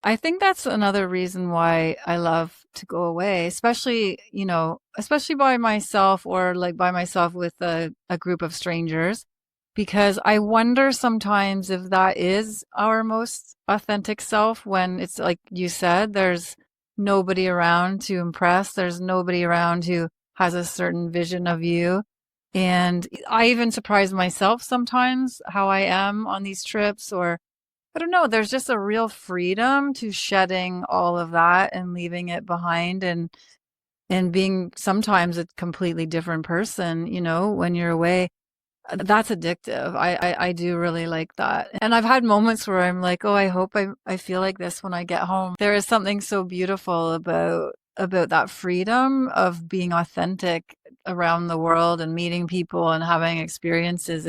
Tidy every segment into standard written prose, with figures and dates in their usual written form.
I think that's another reason why I love to go away, especially, especially by myself or like by myself with a group of strangers, because I wonder sometimes if that is our most authentic self when it's like you said, there's nobody around to impress, there's nobody around who has a certain vision of you. And I even surprise myself sometimes how I am on these trips or I don't know. There's just a real freedom to shedding all of that and leaving it behind and being sometimes a completely different person, when you're away. That's addictive. I do really like that. And I've had moments where I'm like, oh, I hope I feel like this when I get home. There is something so beautiful about that freedom of being authentic around the world and meeting people and having experiences.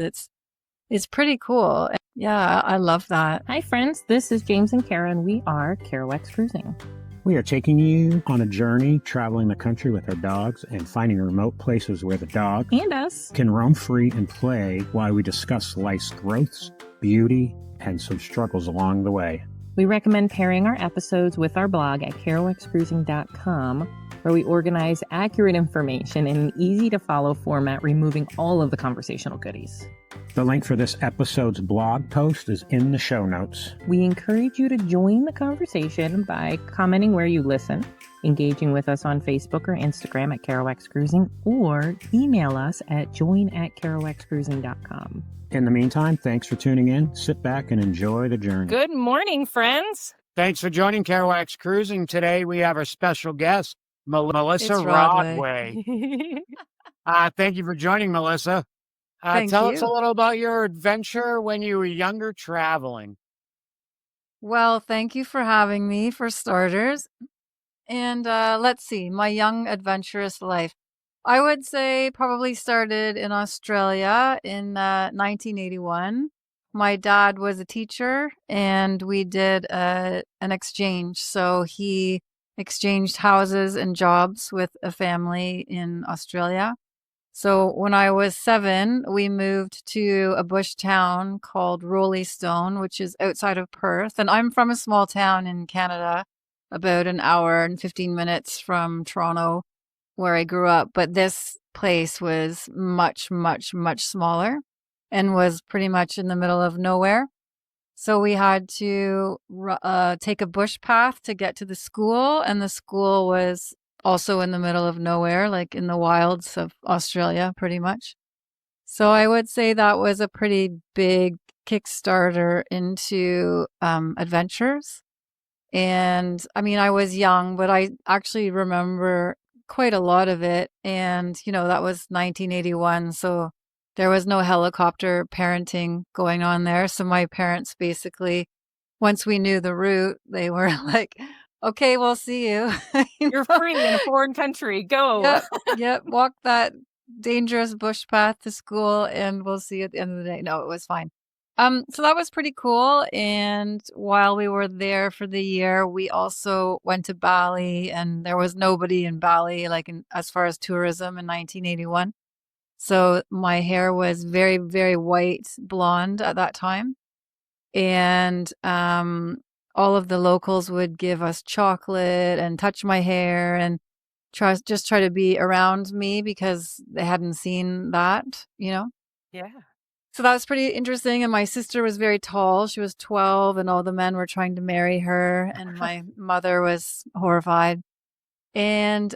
It's pretty cool. Yeah, I love that. Hi, friends. This is James and Kara, and we are Kerouac's Cruising. We are taking you on a journey, traveling the country with our dogs and finding remote places where the dog and us can roam free and play while we discuss life's growths, beauty, and some struggles along the way. We recommend pairing our episodes with our blog at kerouacscruising.com, where we organize accurate information in an easy-to-follow format, removing all of the conversational goodies. The link for this episode's blog post is in the show notes. We encourage you to join the conversation by commenting where you listen, engaging with us on Facebook or Instagram at Kerouac's Cruising, or email us at join@kerouacscruising.com. In the meantime, thanks for tuning in. Sit back and enjoy the journey. Good morning, friends. Thanks for joining Kerouac's Cruising. Today we have our special guest, Melissa Rodway. Thank you for joining, Melissa. Tell us a little about your adventure when you were younger traveling. Well, thank you for having me, for starters. And let's see, my young adventurous life. I would say probably started in Australia in 1981. My dad was a teacher and we did an exchange. So he exchanged houses and jobs with a family in Australia. So when I was 7, we moved to a bush town called Roleystone, which is outside of Perth. And I'm from a small town in Canada, about an hour and 15 minutes from Toronto, where I grew up. But this place was much, much, much smaller and was pretty much in the middle of nowhere. So we had to take a bush path to get to the school. And the school was also in the middle of nowhere, like in the wilds of Australia, pretty much. So I would say that was a pretty big Kickstarter into adventures. And I mean, I was young, but I actually remember quite a lot of it. And, that was 1981. So there was no helicopter parenting going on there. So my parents basically, once we knew the route, they were like, okay, we'll see you. You're free in a foreign country. Go. Yep. Walk that dangerous bush path to school and we'll see you at the end of the day. No, it was fine. So that was pretty cool. And while we were there for the year, we also went to Bali and there was nobody in Bali, as far as tourism in 1981. So my hair was very, very white blonde at that time. And, all of the locals would give us chocolate and touch my hair and try to be around me because they hadn't seen that, Yeah. So that was pretty interesting. And my sister was very tall. She was 12 and all the men were trying to marry her. And my mother was horrified. And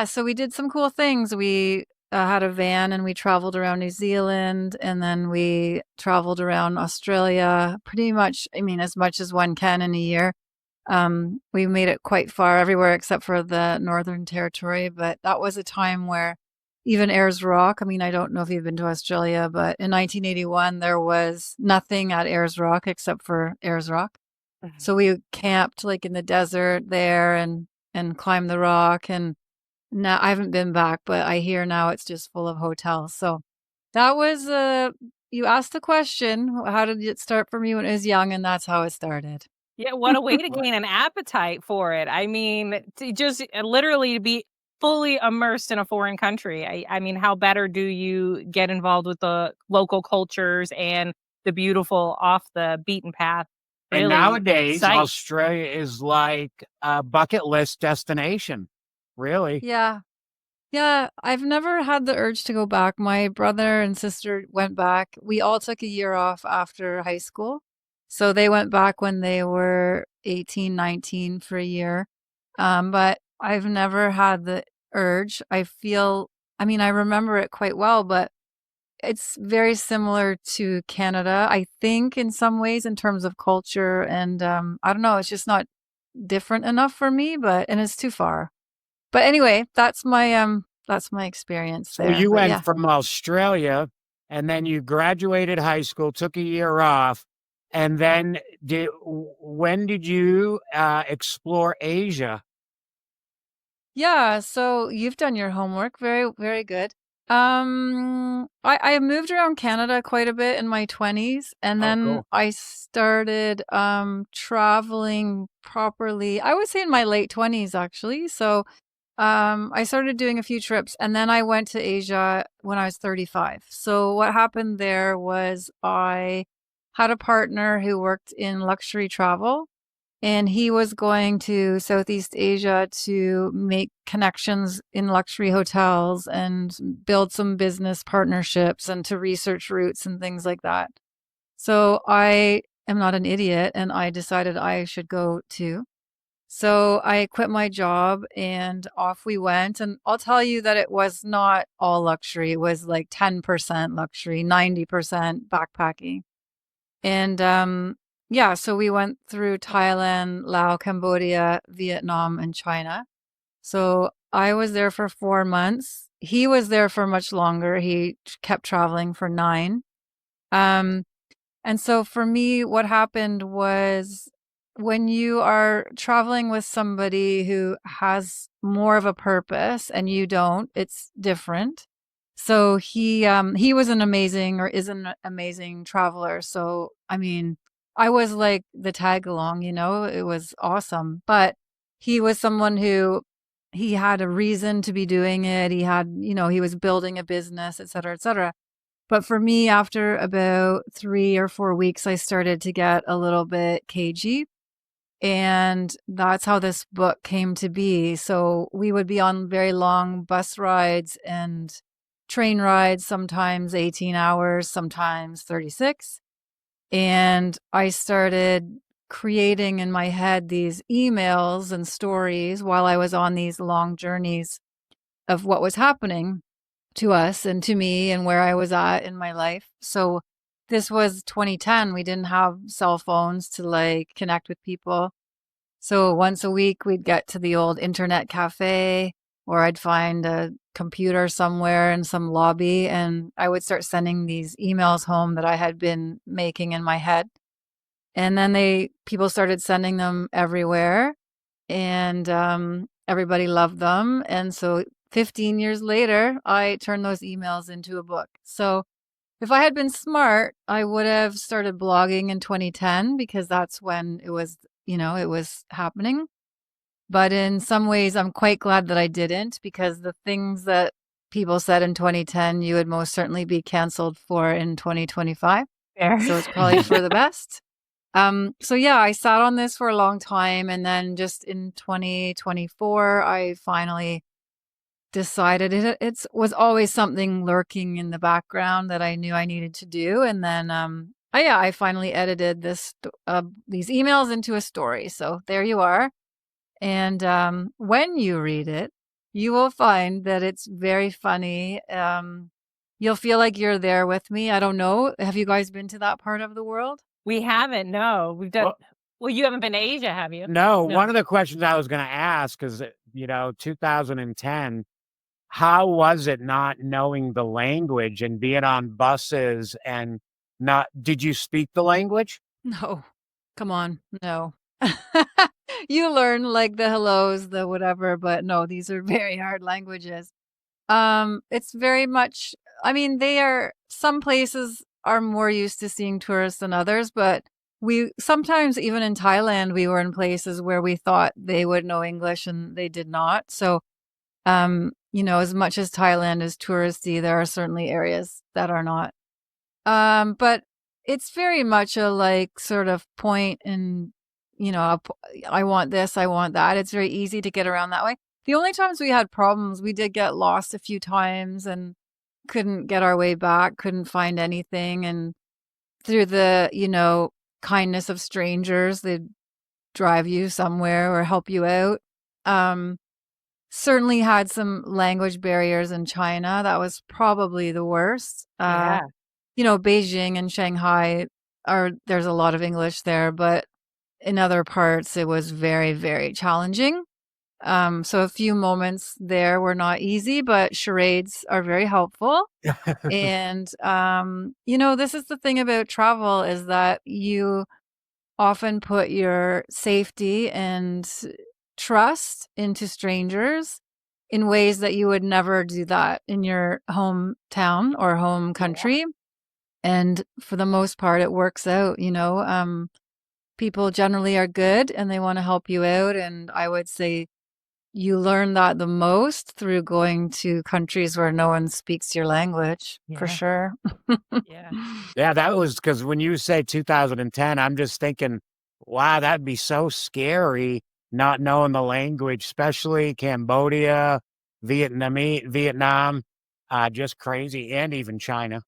so we did some cool things. We had a van and we traveled around New Zealand and then we traveled around Australia pretty much, as much as one can in a year. We made it quite far everywhere except for the Northern Territory, but that was a time where even Ayers Rock, I don't know if you've been to Australia, but in 1981, there was nothing at Ayers Rock except for Ayers Rock. Mm-hmm. So we camped in the desert there and climbed the rock. And now I haven't been back, but I hear now it's just full of hotels. So that was, you asked the question, how did it start for me when I was young? And that's how it started. Yeah, what a way to gain an appetite for it. To just literally be fully immersed in a foreign country. How better do you get involved with the local cultures and the beautiful off the beaten path And really nowadays, sight. Australia is like a bucket list destination. Really? Yeah. Yeah, I've never had the urge to go back. My brother and sister went back. We all took a year off after high school. So they went back when they were 18, 19 for a year. But I've never had the urge. I mean, I remember it quite well, but it's very similar to Canada, I think, in some ways, in terms of culture. And I don't know, it's just not different enough for me, and it's too far. But anyway, that's my experience So there. you But went yeah. from Australia and then you graduated high school, took a year off, and then when did you explore Asia? Yeah, so you've done your homework. Very, very good. I moved around Canada quite a bit in my 20s, and Oh, then cool. I started traveling properly. I would say in my late 20s actually. So I started doing a few trips, and then I went to Asia when I was 35. So what happened there was I had a partner who worked in luxury travel, and he was going to Southeast Asia to make connections in luxury hotels and build some business partnerships and to research routes and things like that. So I am not an idiot, and I decided I should go too. So I quit my job and off we went. And I'll tell you that it was not all luxury. It was like 10% luxury, 90% backpacking. And yeah, so we went through Thailand, Laos, Cambodia, Vietnam, and China. So I was there for 4 months. He was there for much longer. He kept traveling for 9. Um, and so for me, what happened was when you are traveling with somebody who has more of a purpose and you don't, it's different. So he was an amazing or is an amazing traveler. So I mean, I was like the tag along, it was awesome. But he was someone who he had a reason to be doing it. He had, he was building a business, et cetera, et cetera. But for me, after about 3 or 4 weeks, I started to get a little bit cagey. And that's how this book came to be. So we would be on very long bus rides and train rides, sometimes 18 hours, sometimes 36. And I started creating in my head these emails and stories while I was on these long journeys of what was happening to us and to me and where I was at in my life. So this was 2010. We didn't have cell phones to like connect with people. So once a week we'd get to the old internet cafe, or I'd find a computer somewhere in some lobby and I would start sending these emails home that I had been making in my head. And then people started sending them everywhere, and everybody loved them. And so 15 years later, I turned those emails into a book. So if I had been smart, I would have started blogging in 2010 because that's when it was, it was happening. But in some ways, I'm quite glad that I didn't, because the things that people said in 2010, you would most certainly be canceled for in 2025. Fair. So it's probably for the best. So yeah, I sat on this for a long time, and then just in 2024, I finally decided it was always something lurking in the background that I knew I needed to do. And then, I finally edited these emails into a story. So there you are. And when you read it, you will find that it's very funny. You'll feel like you're there with me. I don't know. Have you guys been to that part of the world? We haven't. No, we've done. Well, you haven't been to Asia, have you? No. One of the questions I was going to ask is, 2010, how was it not knowing the language and being on buses and did you speak the language? No, come on, no. You learn like the hellos, the whatever, but no, these are very hard languages. It's very much, I mean, some places are more used to seeing tourists than others, but we sometimes, even in Thailand, we were in places where we thought they would know English and they did not. So, as much as Thailand is touristy, there are certainly areas that are not. But it's very much a like sort of point and, I want this, I want that. It's very easy to get around that way. The only times we had problems, we did get lost a few times and couldn't get our way back, couldn't find anything. And through the, kindness of strangers, they'd drive you somewhere or help you out. Certainly had some language barriers in China. That was probably the worst. Beijing and Shanghai there's a lot of English there, but in other parts it was very, very challenging. So a few moments there were not easy, but charades are very helpful. And, this is the thing about travel is that you often put your safety and trust into strangers in ways that you would never do that in your hometown or home country. And for the most part, it works out, people generally are good and they want to help you out. And I would say you learn that the most through going to countries where no one speaks your language, for sure. Yeah, that was because when you say 2010, I'm just thinking, wow, that'd be so scary not knowing the language, especially Cambodia, Vietnam, just crazy, and even China.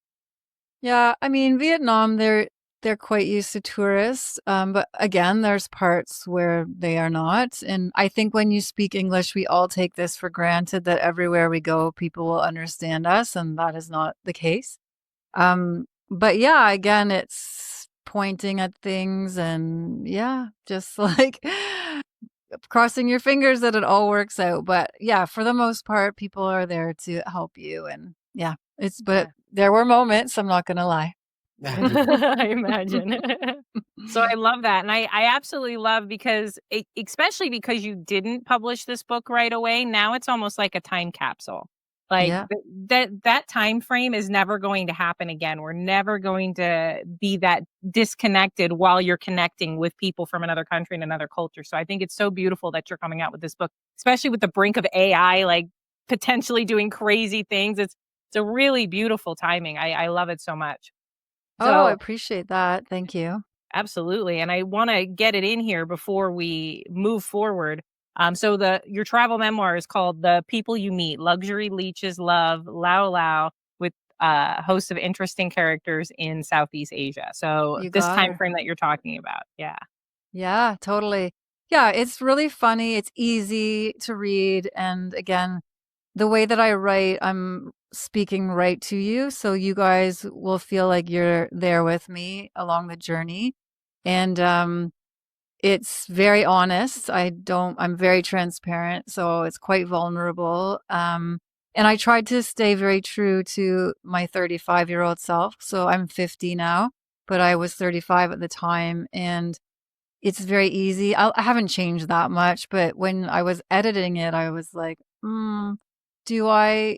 Yeah, I mean, Vietnam, they're quite used to tourists. But again, there's parts where they are not. And I think when you speak English, we all take this for granted that everywhere we go, people will understand us. And that is not the case. But yeah, again, it's pointing at things and just like crossing your fingers that it all works out. But yeah, for the most part, people are there to help you. And but there were moments, I'm not going to lie. I imagine. So I love that. And I absolutely love especially because you didn't publish this book right away. Now it's almost like a time capsule. Like that time frame is never going to happen again. We're never going to be that disconnected while you're connecting with people from another country and another culture. So I think it's so beautiful that you're coming out with this book, especially with the brink of AI, like potentially doing crazy things. It's a really beautiful timing. I love it so much. I appreciate that. Thank you. Absolutely. And I want to get it in here before we move forward. So your travel memoir is called The People You Meet, Luxury, Leeches, Love, Lao-Lao, with a host of interesting characters in Southeast Asia. So this time frame that you're talking about. Yeah. Yeah, totally. Yeah, it's really funny. It's easy to read. And again, the way that I write, I'm speaking right to you. So you guys will feel like you're there with me along the journey. And it's very honest. I'm very transparent. So it's quite vulnerable. And I tried to stay very true to my 35-year-old self. So I'm 50 now, but I was 35 at the time. And it's very easy. I haven't changed that much, but when I was editing it, I was like, do I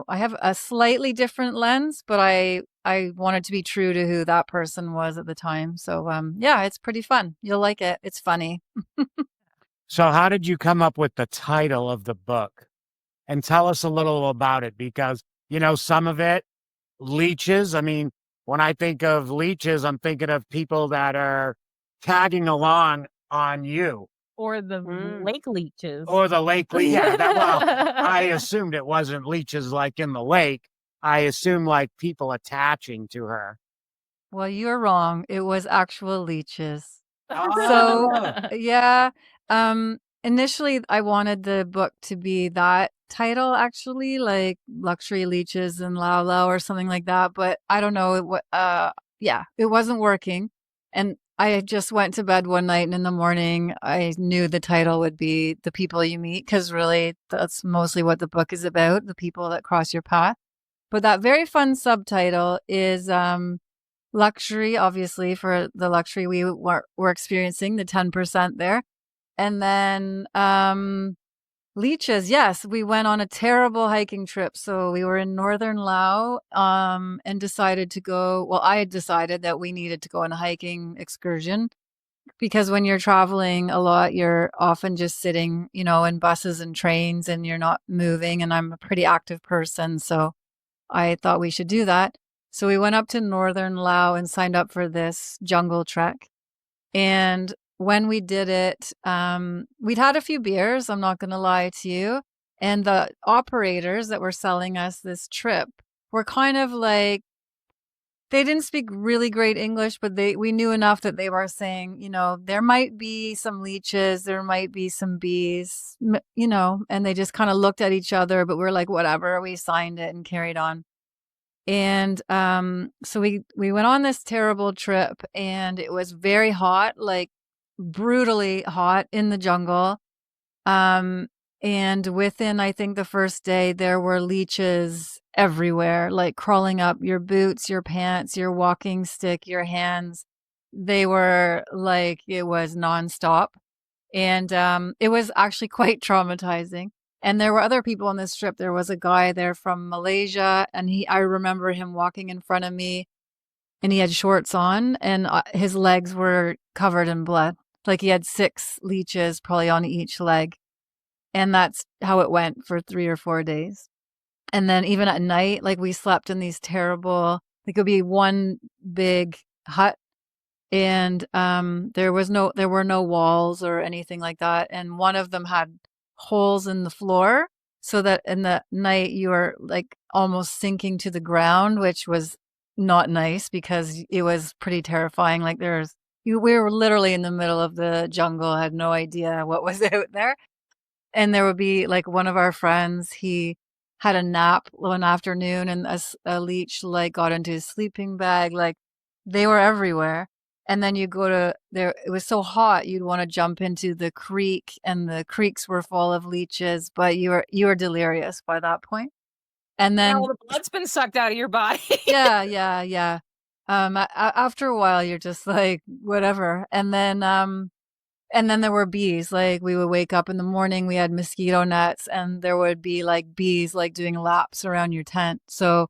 have a slightly different lens, but I wanted to be true to who that person was at the time. So, it's pretty fun. You'll like it. It's funny. So how did you come up with the title of the book? And tell us a little about it because, some of it, leeches. I mean, when I think of leeches, I'm thinking of people that are tagging along on you. Or the lake leeches. Or the lake leech. Yeah, I assumed it wasn't leeches like in the lake. I assumed like people attaching to her. Well, you're wrong. It was actual leeches. Oh. So, initially I wanted the book to be that title, actually, like Luxury, Leeches, and Lao-Lao or something like that. But I don't know. It wasn't working. And I just went to bed one night and in the morning, I knew the title would be The People You Meet, because really that's mostly what the book is about, the people that cross your path. But that very fun subtitle is luxury, obviously, for the luxury we're experiencing, the 10% there. And then leeches, yes, we went on a terrible hiking trip. So we were in northern Laos and decided to go. Well, I had decided that we needed to go on a hiking excursion because when you're traveling a lot, you're often just sitting, in buses and trains and you're not moving. And I'm a pretty active person. So I thought we should do that. So we went up to northern Laos and signed up for this jungle trek. And when we did it, we'd had a few beers, I'm not going to lie to you. And the operators that were selling us this trip were kind of like, they didn't speak really great English, but we knew enough that they were saying, there might be some leeches, there might be some bees, and they just kind of looked at each other, but we were like, whatever, we signed it and carried on. And so we went on this terrible trip, and it was very hot, like brutally hot in the jungle. And within, I think, the first day, there were leeches everywhere, like crawling up your boots, your pants, your walking stick, your hands. They were like, it was nonstop. And it was actually quite traumatizing. And there were other people on this trip. There was a guy there from Malaysia, and I remember him walking in front of me, and he had shorts on, and his legs were covered in blood. Like he had 6 leeches probably on each leg. And that's how it went for 3 or 4 days. And then even at night, like we slept in these terrible, it could be one big hut, and there were no walls or anything like that. And one of them had holes in the floor, so that in the night you were like almost sinking to the ground, which was not nice because it was pretty terrifying. Like we were literally in the middle of the jungle, had no idea what was out there. And there would be like one of our friends, he had a nap one afternoon, and a leech like got into his sleeping bag. Like they were everywhere. And then you go to there, it was so hot, you'd want to jump into the creek, and the creeks were full of leeches, but you were delirious by that point. And then the blood's been sucked out of your body. yeah. After a while, you're just like, whatever. And then there were bees. Like we would wake up in the morning, we had mosquito nets, and there would be like bees like doing laps around your tent. So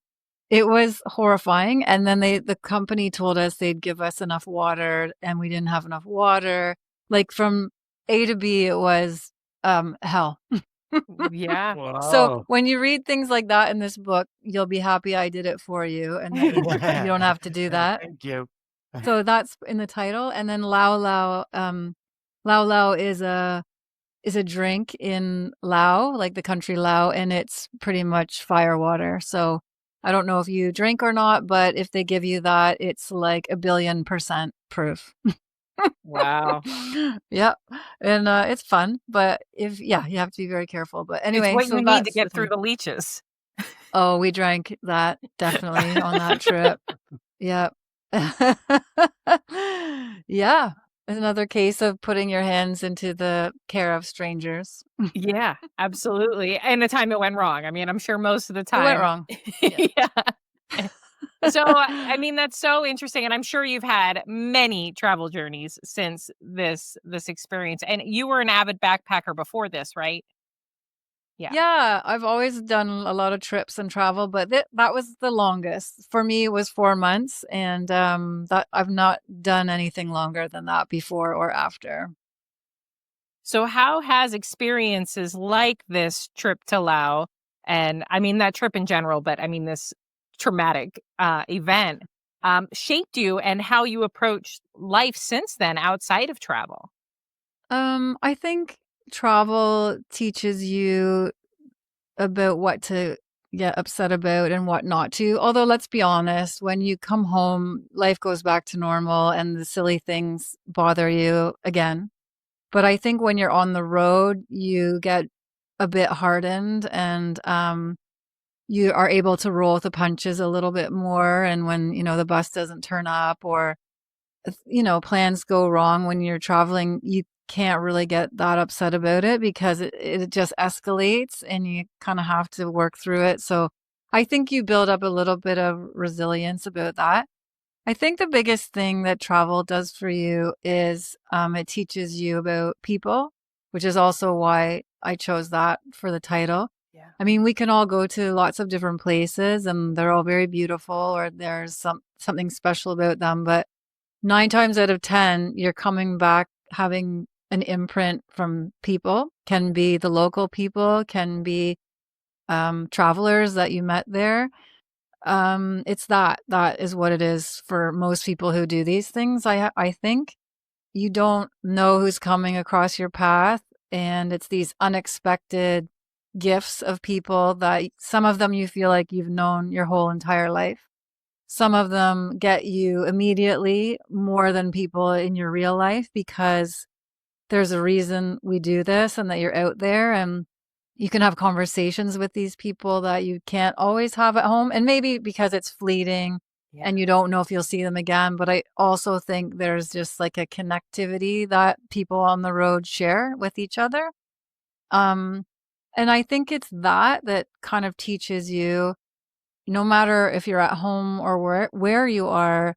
it was horrifying. And then the company told us they'd give us enough water, and we didn't have enough water. Like from A to B, it was hell. Yeah. Wow. So when you read things like that in this book, you'll be happy I did it for you, and that you don't have to do that. Thank you. So that's in the title. And then Lao-Lao, Lao-Lao is a drink in Laos, like the country Laos, and it's pretty much fire water. So I don't know if you drink or not, but if they give you that, it's like 1,000,000,000% proof. Wow. Yep. And it's fun, but you have to be very careful. But anyway, It's what so you need to that's get through the leeches. Oh, we drank that definitely on that trip. Yep. Yeah. Another case of putting your hands into the care of strangers. Yeah, absolutely. And the time it went wrong. I mean, I'm sure most of the It went time. wrong. Yeah. Yeah. So, I mean, that's so interesting. And I'm sure you've had many travel journeys since this experience. And you were an avid backpacker before this, right? Yeah. Yeah, I've always done a lot of trips and travel, but that was the longest. For me, it was 4 months, and that I've not done anything longer than that before or after. So how has experiences like this trip to Laos, and I mean that trip in general, but I mean this traumatic event, shaped you and how you approach life since then outside of travel? I think travel teaches you about what to get upset about and what not to. Although, let's be honest, when you come home, life goes back to normal and the silly things bother you again. But I think when you're on the road, you get a bit hardened, and you are able to roll with the punches a little bit more. And when, the bus doesn't turn up, or, plans go wrong when you're traveling, you can't really get that upset about it because it just escalates, and you kind of have to work through it. So I think you build up a little bit of resilience about that. I think the biggest thing that travel does for you is it teaches you about people, which is also why I chose that for the title. Yeah. I mean, we can all go to lots of different places, and they're all very beautiful, or there's something special about them. But 9 times out of 10, you're coming back having an imprint from people. Can be the local people, can be travelers that you met there. It's that is what it is for most people who do these things. I think you don't know who's coming across your path, and it's these unexpected gifts of people that some of them you feel like you've known your whole entire life. Some of them get you immediately more than people in your real life because there's a reason we do this and that you're out there and you can have conversations with these people that you can't always have at home. And maybe because it's fleeting and you don't know if you'll see them again. But I also think there's just like a connectivity that people on the road share with each other. And I think it's that kind of teaches you, no matter if you're at home or where you are,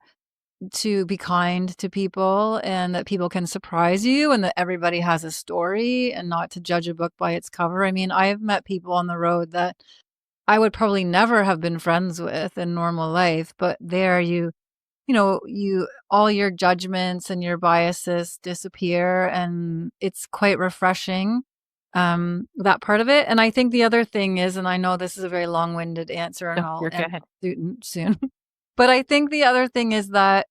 to be kind to people and that people can surprise you and that everybody has a story and not to judge a book by its cover. I mean, I've met people on the road that I would probably never have been friends with in normal life, but there you all your judgments and your biases disappear and it's quite refreshing, that part of it. And I think the other thing is, and I know this is a very long-winded answer and I'll end soon, but I think the other thing is that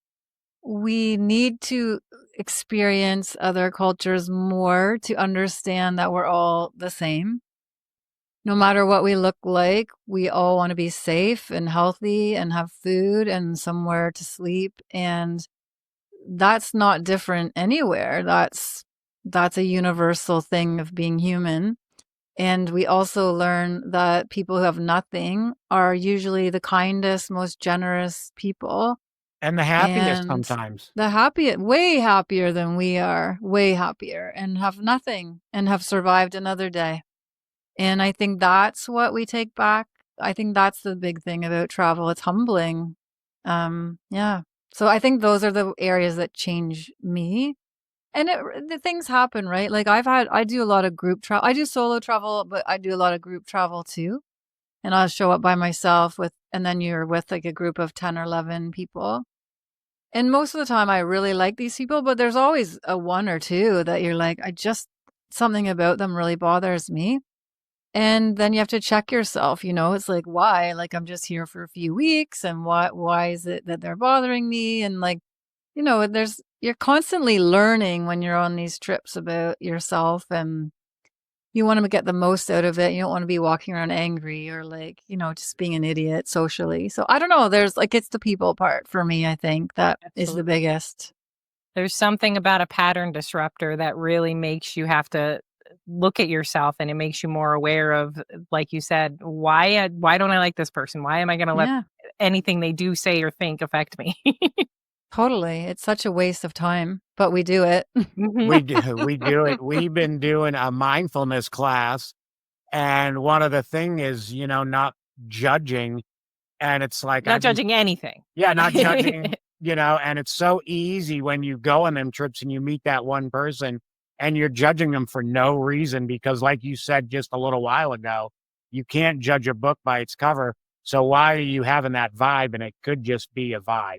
we need to experience other cultures more to understand that we're all the same. No matter what we look like, we all want to be safe and healthy and have food and somewhere to sleep. And that's not different anywhere. That's a universal thing of being human. And we also learn that people who have nothing are usually the kindest, most generous people. And the happiest sometimes. Way happier than we are, way happier, and have nothing and have survived another day. And I think that's what we take back. I think that's the big thing about travel. It's humbling. Yeah. So I think those are the areas that change me. And the things happen, right? Like I do a lot of group travel. I do solo travel, but I do a lot of group travel too. And I'll show up by myself and then you're with like a group of 10 or 11 people. And most of the time I really like these people, but there's always a one or two that you're like, something about them really bothers me. And then you have to check yourself, it's like, why? Like, I'm just here for a few weeks and why is it that they're bothering me? And like, you're constantly learning when you're on these trips about yourself and you want to get the most out of it. You don't want to be walking around angry or like, just being an idiot socially. So I don't know. There's like, it's the people part for me, I think that is the biggest. There's something about a pattern disruptor that really makes you have to look at yourself and it makes you more aware of, like you said, why don't I like this person? Why am I going to let anything they do, say, or think affect me? Totally. It's such a waste of time, but we do it. We do it. We've been doing a mindfulness class. And one of the thing is, not judging. And it's like, not judging anything. Yeah. Not judging, and it's so easy when you go on them trips and you meet that one person and you're judging them for no reason, because like you said just a little while ago, you can't judge a book by its cover. So why are you having that vibe? And it could just be a vibe.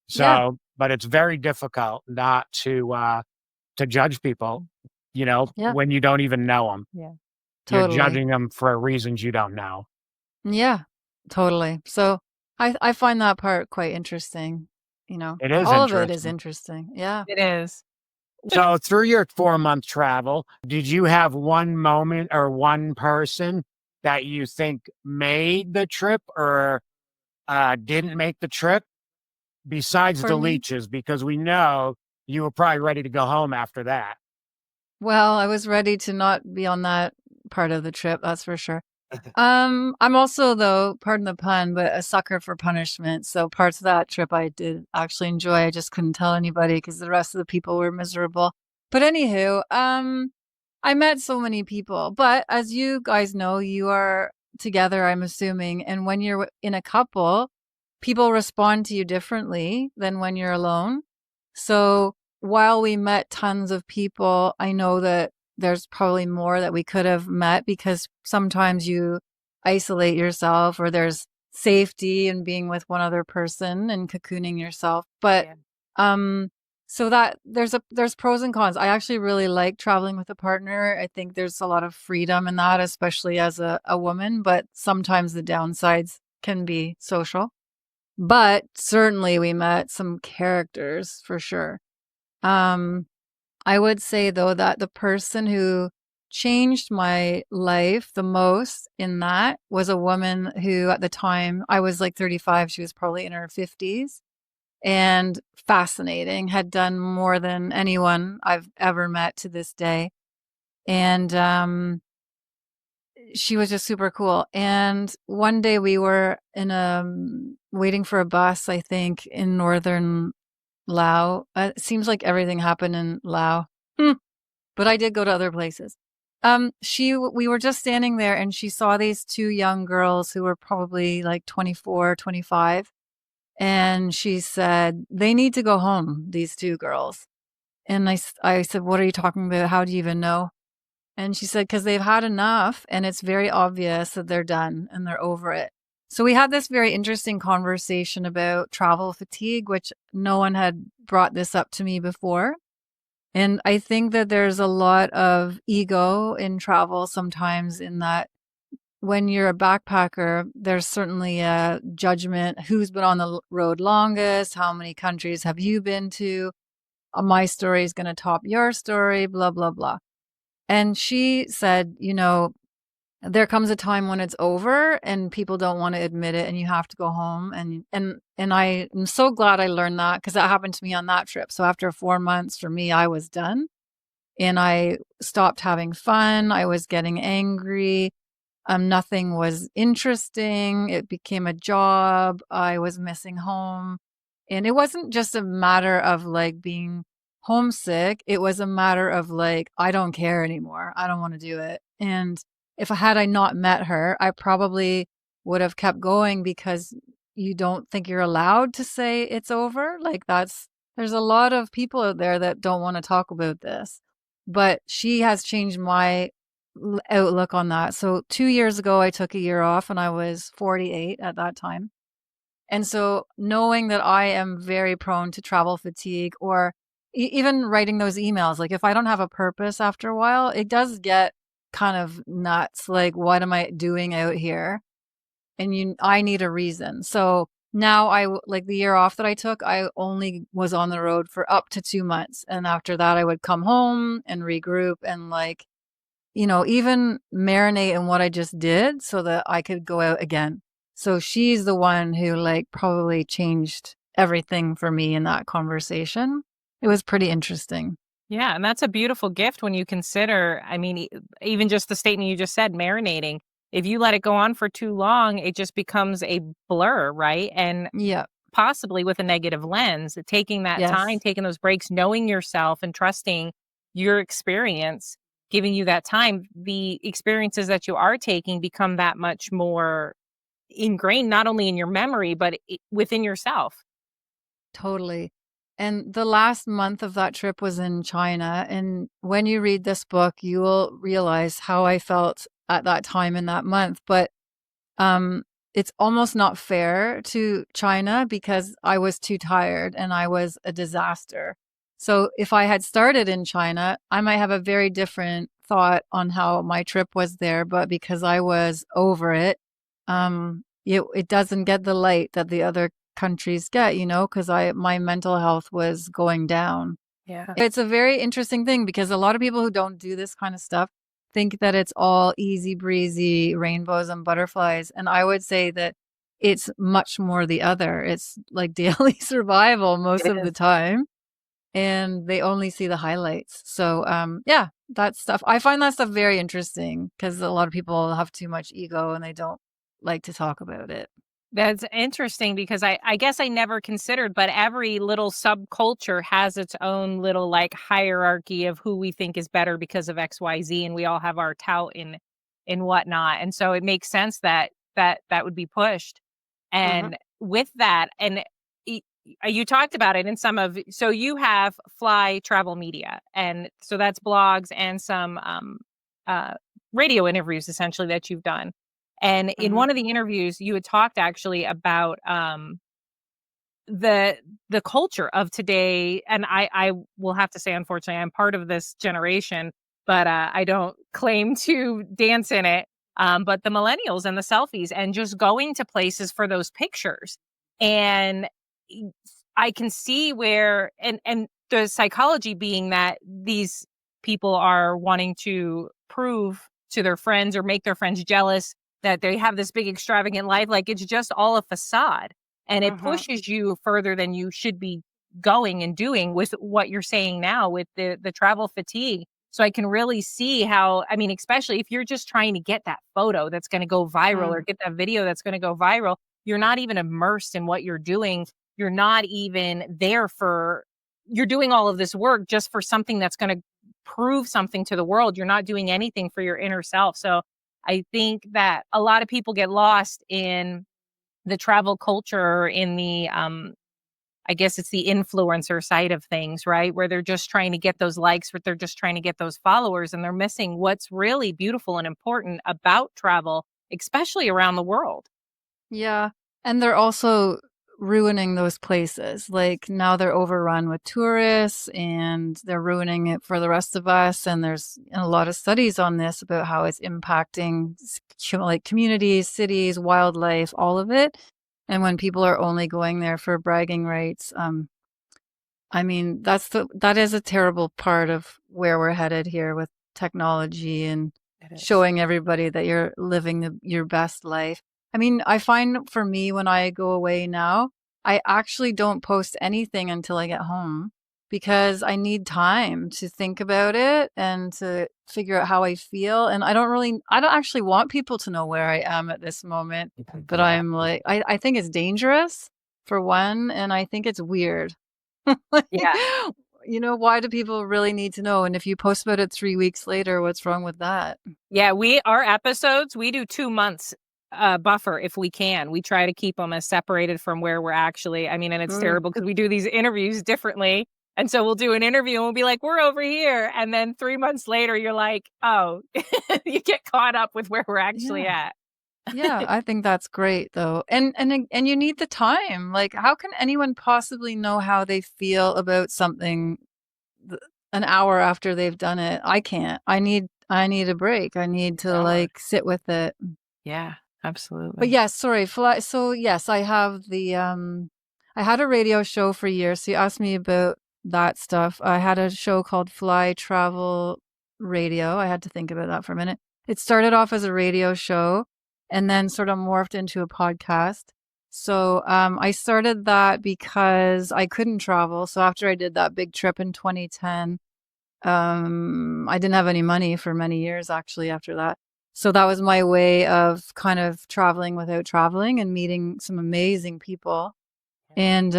So, but it's very difficult not to judge people, when you don't even know them. Yeah, totally. You're judging them for reasons you don't know. Yeah, totally. So I find that part quite interesting. It is all of it is interesting. Yeah, it is. So through your 4-month travel, did you have one moment or one person that you think made the trip or didn't make the trip? Besides the Leeches, because we know you were probably ready to go home after that. Well, I was ready to not be on that part of the trip, that's for sure. I'm also, though, pardon the pun, but a sucker for punishment. So parts of that trip I did actually enjoy. I just couldn't tell anybody because the rest of the people were miserable. But anywho, I met so many people. But as you guys know, you are together, I'm assuming. And when you're in a couple, people respond to you differently than when you're alone. So while we met tons of people, I know that there's probably more that we could have met because sometimes you isolate yourself or there's safety in being with one other person and cocooning yourself. But so that there's pros and cons. I actually really like traveling with a partner. I think there's a lot of freedom in that, especially as a woman, but sometimes the downsides can be social. But certainly we met some characters for sure. I would say though that the person who changed my life the most in that was a woman who at the time I was like 35, she was probably in her 50s, and fascinating, had done more than anyone I've ever met to this day. And she was just super cool. And one day we were in waiting for a bus, I think, in northern Laos. It seems like everything happened in Laos. But I did go to other places. We were just standing there and she saw these two young girls who were probably like 24, 25. And she said, they need to go home, these two girls. And I said, what are you talking about? How do you even know? And she said, because they've had enough and it's very obvious that they're done and they're over it. So we had this very interesting conversation about travel fatigue, which no one had brought this up to me before. And I think that there's a lot of ego in travel sometimes, in that when you're a backpacker, there's certainly a judgment. Who's been on the road longest? How many countries have you been to? My story is going to top your story, blah, blah, blah. And she said, there comes a time when it's over and people don't want to admit it and you have to go home. And I am so glad I learned that, because that happened to me on that trip. So after 4 months for me, I was done and I stopped having fun. I was getting angry. Nothing was interesting. It became a job. I was missing home. And it wasn't just a matter of like being homesick. It was a matter of like, I don't care anymore. I don't want to do it. And if I not met her, I probably would have kept going, because you don't think you're allowed to say it's over. Like there's a lot of people out there that don't want to talk about this, but she has changed my outlook on that. So 2 years ago, I took a year off and I was 48 at that time. And so knowing that I am very prone to travel fatigue, or even writing those emails, like if I don't have a purpose after a while, it does get kind of nuts. Like, what am I doing out here? And I need a reason. So now like the year off that I took, I only was on the road for up to 2 months. And after that, I would come home and regroup and like, even marinate in what I just did so that I could go out again. So she's the one who like probably changed everything for me in that conversation. It was pretty interesting. Yeah. And that's a beautiful gift when you consider, I mean, even just the statement you just said, marinating. If you let it go on for too long, it just becomes a blur, right? And yeah, possibly with a negative lens, taking that time, taking those breaks, knowing yourself and trusting your experience, giving you that time, the experiences that you are taking become that much more ingrained, not only in your memory, but within yourself. Totally. And the last month of that trip was in China. And when you read this book, you will realize how I felt at that time in that month. But it's almost not fair to China, because I was too tired and I was a disaster. So if I had started in China, I might have a very different thought on how my trip was there. But because I was over it, it doesn't get the light that the other countries get, because my mental health was going down. Yeah. It's a very interesting thing, because a lot of people who don't do this kind of stuff think that it's all easy breezy, rainbows and butterflies. And I would say that it's much more the other. It's like daily survival most of the time. And they only see the highlights. So, yeah, that stuff. I find that stuff very interesting, because a lot of people have too much ego and they don't like to talk about it. That's interesting, because I guess I never considered, but every little subculture has its own little like hierarchy of who we think is better because of XYZ, and we all have our tout in whatnot. And so it makes sense that would be pushed. And with that, and you talked about it in so you have Fly Travel Media, and so that's blogs and some radio interviews essentially that you've done. And in one of the interviews, you had talked actually about the culture of today. And I will have to say, unfortunately, I'm part of this generation, but I don't claim to dance in it. but the millennials and the selfies and just going to places for those pictures. And I can see where, and the psychology being that these people are wanting to prove to their friends or make their friends jealous that they have this big extravagant life. Like it's just all a facade, and it pushes you further than you should be going and doing with what you're saying now with the travel fatigue. So I can really see how, I mean, especially if you're just trying to get that photo that's going to go viral or get that video that's going to go viral, you're not even immersed in what you're doing. You're not even there you're doing all of this work just for something that's going to prove something to the world. You're not doing anything for your inner self. So I think that a lot of people get lost in the travel culture, in the I guess it's the influencer side of things, right? Where they're just trying to get those likes, but they're just trying to get those followers, and they're missing what's really beautiful and important about travel, especially around the world. Yeah. And they're also ruining those places. Like now they're overrun with tourists and they're ruining it for the rest of us. And there's a lot of studies on this about how it's impacting like communities, cities, wildlife, all of it. And when people are only going there for bragging rights, I mean, that is a terrible part of where we're headed here with technology and showing everybody that you're living your best life. I mean, I find for me when I go away now, I actually don't post anything until I get home because I need time to think about it and to figure out how I feel. And I don't actually want people to know where I am at this moment, but I'm like, I think it's dangerous for one, and I think it's weird. Yeah. You know, why do people really need to know? And if you post about it 3 weeks later, what's wrong with that? Yeah, our episodes, we do 2 months buffer if we can. We try to keep them as separated from where we're actually, I mean, and it's terrible because we do these interviews differently. And so we'll do an interview and we'll be like, we're over here. And then 3 months later, you're like, oh, you get caught up with where we're actually at. Yeah, I think that's great though. And you need the time. Like how can anyone possibly know how they feel about something an hour after they've done it? I can't. I need a break. I need to like sit with it. Yeah, absolutely. But yes, sorry. So yes, I have I had a radio show for years. So you asked me about that stuff. I had a show called Fly Travel Radio. I had to think about that for a minute. It started off as a radio show and then sort of morphed into a podcast. So I started that because I couldn't travel. So after I did that big trip in 2010, I didn't have any money for many years actually after that. So that was my way of kind of traveling without traveling and meeting some amazing people. And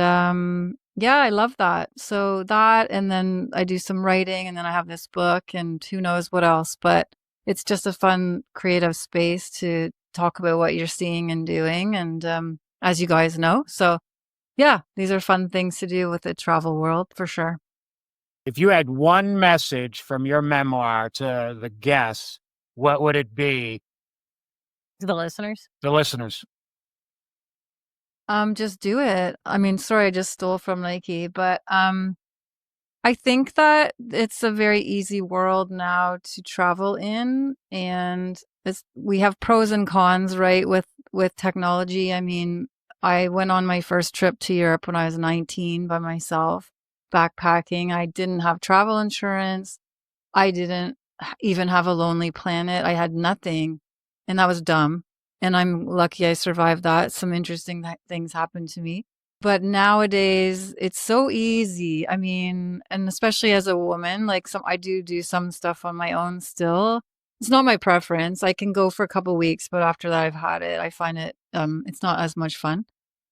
yeah, I love that. So that, and then I do some writing, and then I have this book and who knows what else. But it's just a fun creative space to talk about what you're seeing and doing. And as you guys know, so yeah, these are fun things to do with the travel world for sure. If you had one message from your memoir to the guests, what would it be? To the listeners? The listeners. Just do it. I mean, sorry, I just stole from Nike, but I think that it's a very easy world now to travel in, and we have pros and cons, right, with technology. I mean, I went on my first trip to Europe when I was 19 by myself, backpacking. I didn't have travel insurance. I didn't even have a Lonely Planet. I had nothing, and that was dumb. And I'm lucky I survived that. Some interesting things happened to me. But nowadays, it's so easy. I mean, and especially as a woman, like I do some stuff on my own still. It's not my preference. I can go for a couple of weeks, but after that, I've had it. I find it, it's not as much fun.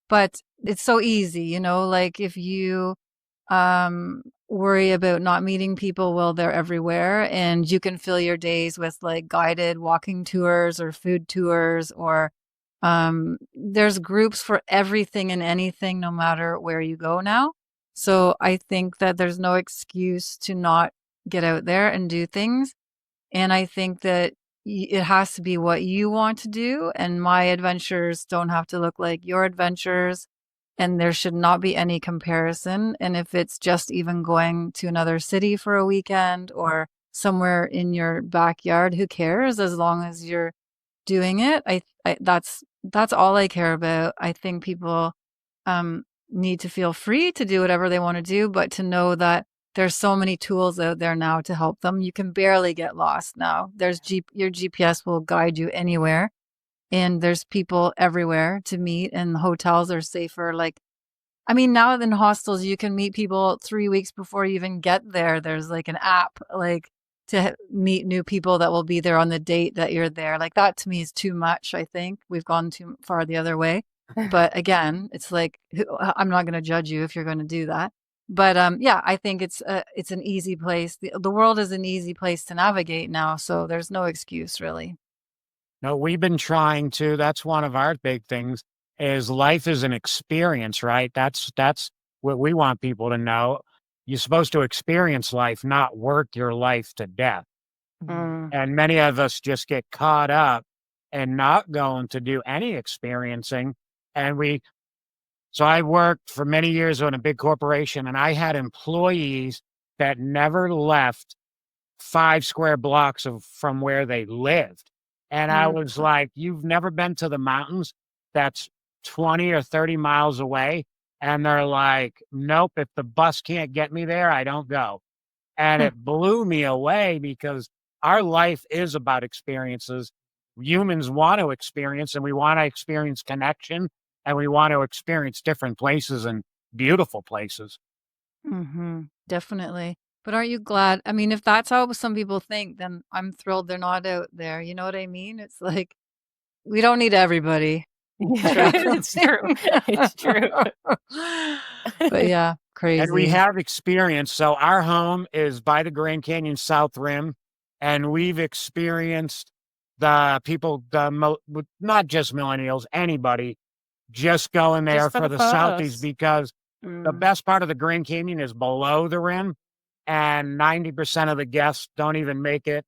But it's so easy, you know, like if you worry about not meeting people, well, they're everywhere, and you can fill your days with like guided walking tours or food tours, or there's groups for everything and anything, no matter where you go now. So I think that there's no excuse to not get out there and do things. And I think that it has to be what you want to do, and my adventures don't have to look like your adventures. And there should not be any comparison. And if it's just even going to another city for a weekend or somewhere in your backyard, who cares, as long as you're doing it. That's all I care about. I think people need to feel free to do whatever they want to do, but to know that there's so many tools out there now to help them. You can barely get lost now. Your GPS will guide you anywhere, and there's people everywhere to meet, and hotels are safer. Like, I mean, now in hostels, you can meet people 3 weeks before you even get there. There's like an app, like to meet new people that will be there on the date that you're there. Like that to me is too much. I think we've gone too far the other way. But again, it's like, I'm not going to judge you if you're going to do that. But yeah, I think it's an easy place. The world is an easy place to navigate now. So there's no excuse really. No, we've been trying to. That's one of our big things is life is an experience, right? That's what we want people to know. You're supposed to experience life, not work your life to death. And many of us just get caught up and not going to do any experiencing. So I worked for many years on a big corporation, and I had employees that never left 5 square blocks from where they lived. And I was like, you've never been to the mountains that's 20 or 30 miles away? And they're like, nope, if the bus can't get me there, I don't go. And it blew me away because our life is about experiences. Humans want to experience, and we want to experience connection, and we want to experience different places and beautiful places. Definitely. But aren't you glad? I mean, if that's how some people think, then I'm thrilled they're not out there. You know what I mean? It's like, we don't need everybody. It's true. It's true. But yeah, crazy. And we have experience. So our home is by the Grand Canyon South Rim, and we've experienced the people, not just millennials, anybody, just going there for the Southeast because the best part of the Grand Canyon is below the rim, and 90% of the guests don't even make it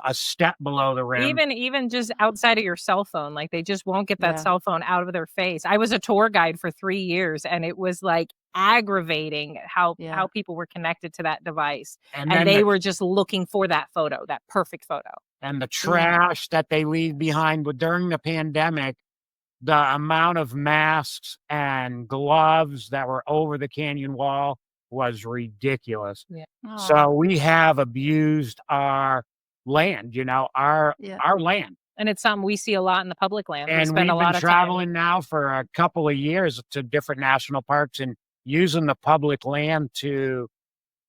a step below the rim. Even just outside of your cell phone, like they just won't get that cell phone out of their face. I was a tour guide for 3 years, and it was like aggravating how people were connected to that device, and they were just looking for that photo, that perfect photo. And the trash that they leave behind. But during the pandemic, the amount of masks and gloves that were over the canyon wall was ridiculous. So we have abused our land, our land. And it's something we see a lot in the public land. And we've been traveling now for a couple of years to different national parks and using the public land to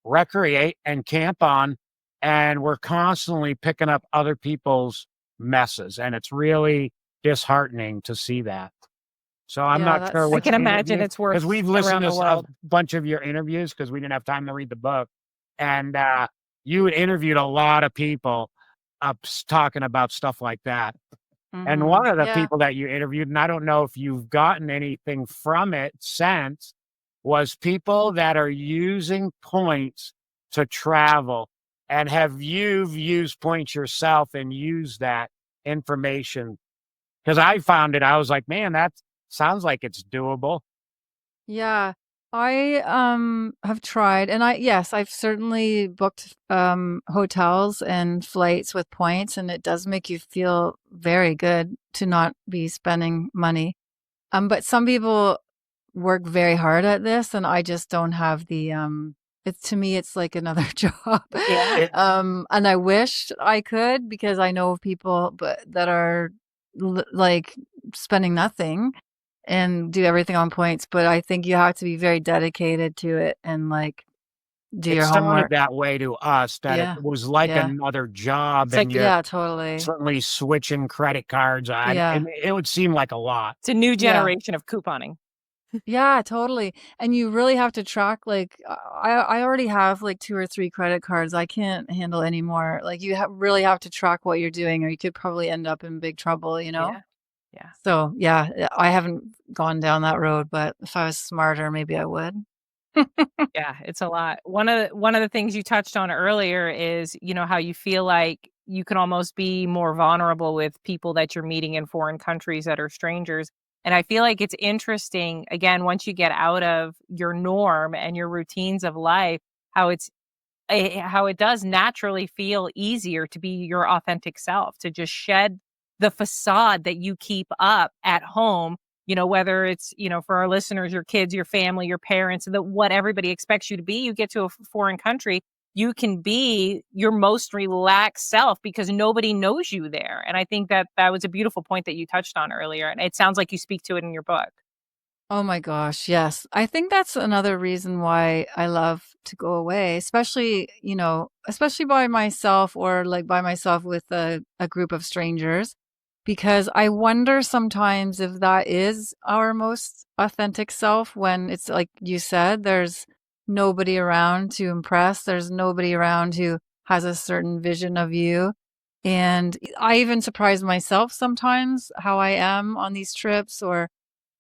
recreate and camp on. And we're constantly picking up other people's messes. And it's really disheartening to see that. So I'm not sure what I can imagine it's worth, because we've listened to a bunch of your interviews because we didn't have time to read the book. And you had interviewed a lot of people talking about stuff like that. And one of the people that you interviewed, and I don't know if you've gotten anything from it since, was people that are using points to travel. And have you used points yourself and used that information? Because I found it, I was like, man, that sounds like it's doable. Yeah, I have tried, and I've certainly booked hotels and flights with points, and it does make you feel very good to not be spending money. But some people work very hard at this, and I just don't have the to me it's like another job. And I wish I could, because I know of people that are like spending nothing and do everything on points, but I think you have to be very dedicated to it and like do your homework. It sounded that way to us, that it was like another job. It's like, totally. Certainly switching credit cards. It would seem like a lot. It's a new generation of couponing. Yeah, totally. And you really have to track, like, I already have like 2 or 3 credit cards. I can't handle any more. Like, you really have to track what you're doing, or you could probably end up in big trouble, Yeah. So, I haven't gone down that road, but if I was smarter, maybe I would. Yeah, it's a lot. One of the things you touched on earlier is, how you feel like you can almost be more vulnerable with people that you're meeting in foreign countries that are strangers. And I feel like it's interesting, again, once you get out of your norm and your routines of life, how it does naturally feel easier to be your authentic self, to just shed the facade that you keep up at home, whether it's, for our listeners, your kids, your family, your parents, what everybody expects you to be. You get to a foreign country, you can be your most relaxed self because nobody knows you there. And I think that was a beautiful point that you touched on earlier. And it sounds like you speak to it in your book. Oh my gosh, yes. I think that's another reason why I love to go away, especially, especially by myself or like by myself with a group of strangers, because I wonder sometimes if that is our most authentic self when it's like you said, there's nobody around to impress, there's nobody around who has a certain vision of you. And I even surprise myself sometimes how I am on these trips, or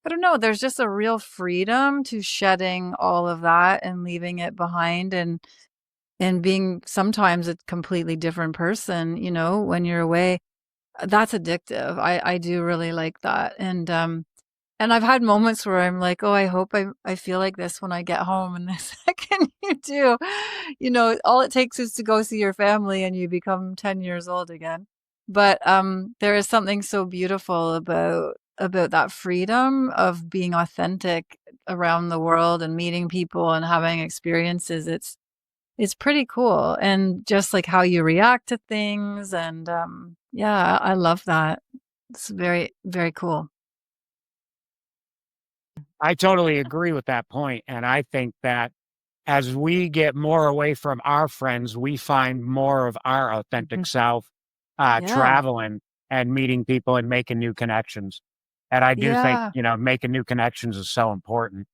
I don't know, there's just a real freedom to shedding all of that and leaving it behind, and being sometimes a completely different person, when you're away. That's addictive. I do really like that. And I've had moments where I'm like, oh, I hope I feel like this when I get home. And the second you do, all it takes is to go see your family and you become 10 years old again. But there is something so beautiful about that freedom of being authentic around the world and meeting people and having experiences. It's pretty cool. And just like how you react to things. And yeah, I love that. It's very, very cool. I totally agree with that point. And I think that as we get more away from our friends, we find more of our authentic self Yeah. traveling and meeting people and making new connections. And I do think, Yeah. making new connections is so important.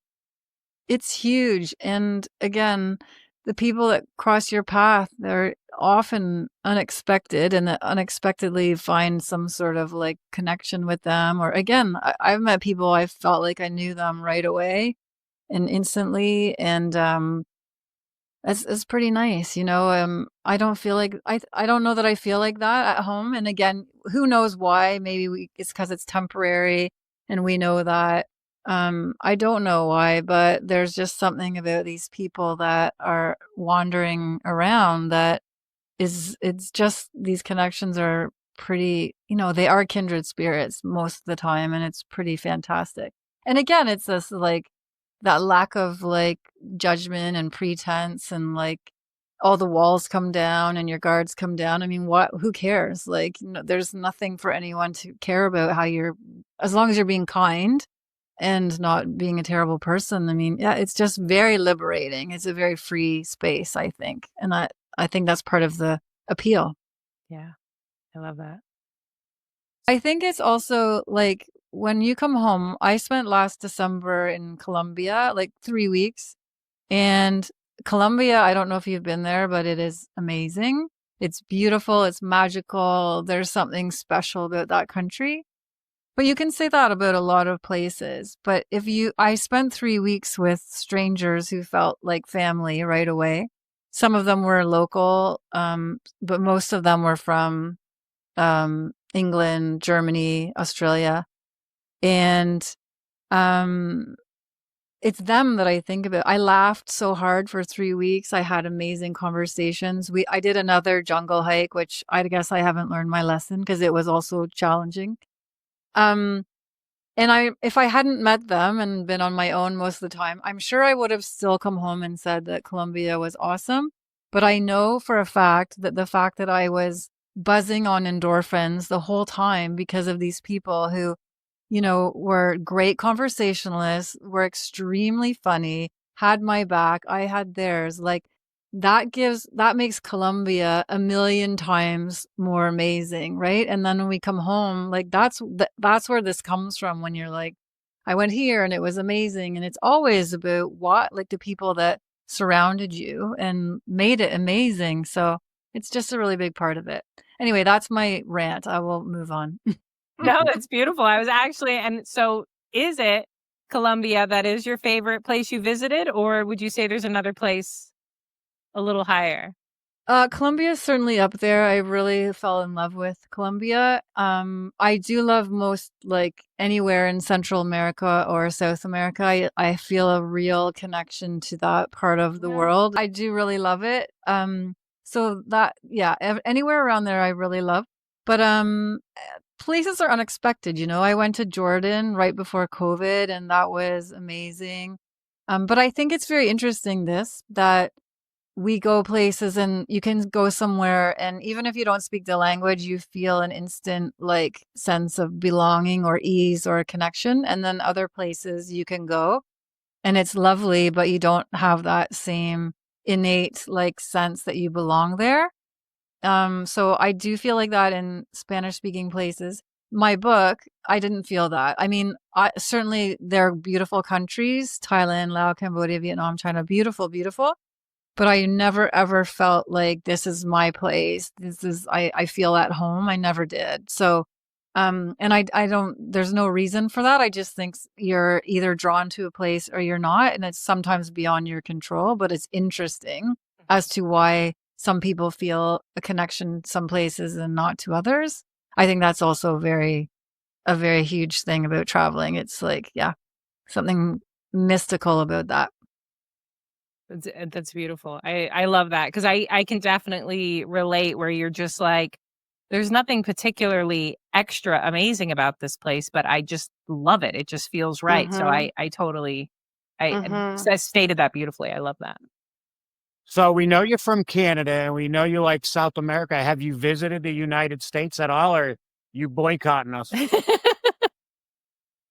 It's huge. And again, the people that cross your path, they're often unexpected, and that unexpectedly find some sort of like connection with them. Or again, I've met people I felt like I knew them right away and instantly. And it's pretty nice, I don't feel like I don't know that I feel like that at home. And again, who knows why? Maybe it's because it's temporary, and we know that. I don't know why, but there's just something about these people that are wandering around that it's just these connections are pretty, they are kindred spirits most of the time, and it's pretty fantastic. And again, it's this like that lack of like judgment and pretense, and like all the walls come down and your guards come down. I mean, who cares? Like, there's nothing for anyone to care about as long as you're being kind and not being a terrible person. I mean, yeah, it's just very liberating. It's a very free space, I think. And I think that's part of the appeal. Yeah, I love that. I think it's also like when you come home, I spent last December in Colombia, like 3 weeks. And Colombia, I don't know if you've been there, but it is amazing. It's beautiful. It's magical. There's something special about that country. But you can say that about a lot of places. But I spent 3 weeks with strangers who felt like family right away. Some of them were local, but most of them were from England, Germany, Australia. And it's them that I think about. I laughed so hard for 3 weeks. I had amazing conversations. I did another jungle hike, which I guess I haven't learned my lesson because it was also challenging. And if I hadn't met them and been on my own most of the time, I'm sure I would have still come home and said that Colombia was awesome. But I know for a fact that the fact that I was buzzing on endorphins the whole time because of these people who, were great conversationalists, were extremely funny, had my back, I had theirs. Like that makes Colombia a million times more amazing, right? And then when we come home, like that's where this comes from, when you're like, I went here and it was amazing. And it's always about like the people that surrounded you and made it amazing. So it's just a really big part of it. Anyway, that's my rant. I will move on. No, it's beautiful. And so is it Colombia that is your favorite place you visited, or would you say there's another place a little higher? Colombia is certainly up there. I really fell in love with Colombia. I do love most like anywhere in Central America or South America. I feel a real connection to that part of the world. I do really love it. So that, yeah, anywhere around there I really love. But places are unexpected. I went to Jordan right before COVID, and that was amazing. But I think it's very interesting that we go places and you can go somewhere, and even if you don't speak the language, you feel an instant like sense of belonging or ease or a connection. And then other places you can go and it's lovely, but you don't have that same innate like sense that you belong there. So I do feel like that in Spanish speaking places. My book, I didn't feel that. I mean, certainly they're beautiful countries, Thailand, Laos, Cambodia, Vietnam, China, beautiful, beautiful. But I never ever felt like this is my place. I feel at home. I never did. So, and I don't, there's no reason for that. I just think you're either drawn to a place or you're not. And it's sometimes beyond your control, but it's interesting as to why some people feel a connection some places and not to others. I think that's also a very huge thing about traveling. It's like, yeah, something mystical about that. That's beautiful. I love that because I can definitely relate where you're just like, there's nothing particularly extra amazing about this place, but I just love it. It just feels right. So I totally, I stated that beautifully. I love that. So we know you're from Canada and we know you like South America. Have you visited the United States at all, or you boycotting us?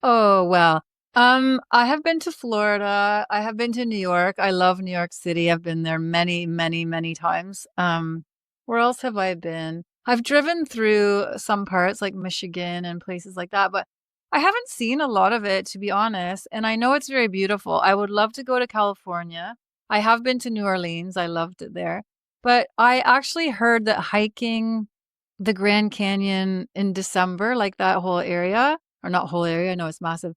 Oh, well, I have been to Florida. I have been to New York. I love New York City. I've been there many, many, many times. Where else have I been? I've driven through some parts like Michigan and places like that, but I haven't seen a lot of it, to be honest. And I know it's very beautiful. I would love to go to California. I have been to New Orleans. I loved it there. But I actually heard that hiking the Grand Canyon in December, like that whole area, or not whole area, I know it's massive.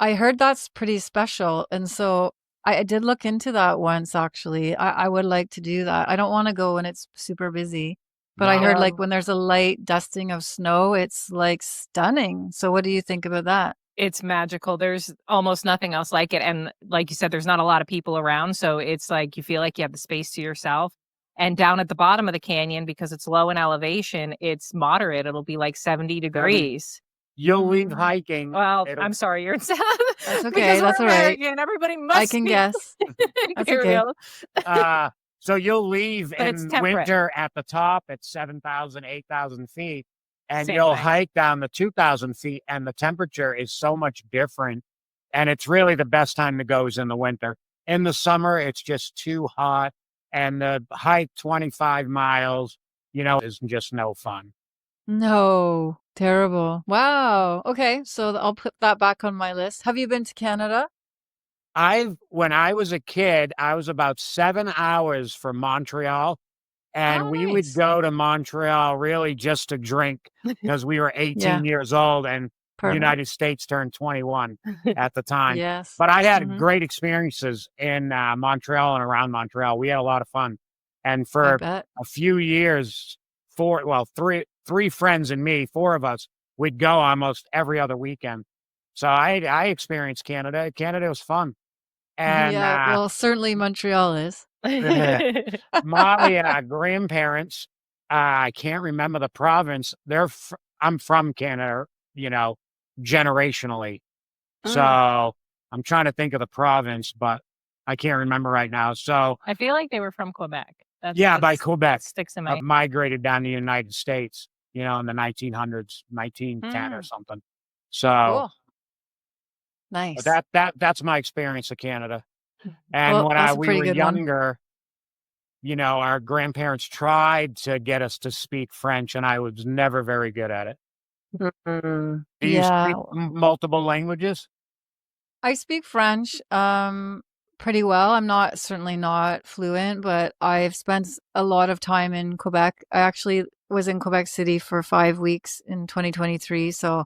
I heard that's pretty special. And so I did look into that once, actually. I would like to do that. I don't want to go when it's super busy, but I heard like No. when there's a light dusting of snow, it's like stunning. So what do you think about that? It's magical. There's almost nothing else like it. And like you said, there's not a lot of people around. So it's like you feel like you have the space to yourself. And down at the bottom of the canyon, because it's low in elevation, it's moderate. It'll be like 70 degrees. You'll leave hiking. Well, I'm sorry, you're in South. That's okay. Because That's we're all right. American. Everybody must I can be guess. That's okay. So you'll leave But it's in temperate. winter at the top at 7,000, 8,000 feet, and Same you'll thing. hike down the 2,000 feet, and the temperature is so much different. And it's really the best time to go is in the winter. In the summer, it's just too hot, and the hike 25 miles, is just no fun. No, terrible. Wow. Okay. So I'll put that back on my list. Have you been to Canada? When I was a kid, I was about 7 hours from Montreal, and Oh, we would nice. go to Montreal really just to drink because we were 18 years old and the Perfect. United States turned 21 at the time. Yes. But I had great experiences in Montreal and around Montreal. We had a lot of fun. And I for bet. a few years, three friends and me, four of us, we'd go almost every other weekend. So I experienced Canada. Canada was fun. And Yeah. Well, certainly Montreal is. my grandparents, I can't remember the province. I'm from Canada, generationally. So I'm trying to think of the province, but I can't remember right now. So I feel like they were from Quebec. by Quebec, sticks in my migrated down to the United States, in the 1900s, 1910 or something. So Cool. Nice. that's my experience of Canada. And Well, that's a we pretty were good one. younger, our grandparents tried to get us to speak French, and I was never very good at it. Do you Yeah. speak multiple languages? I speak French pretty well. I'm certainly not fluent, but I've spent a lot of time in Quebec. I actually was in Quebec City for 5 weeks in 2023. So,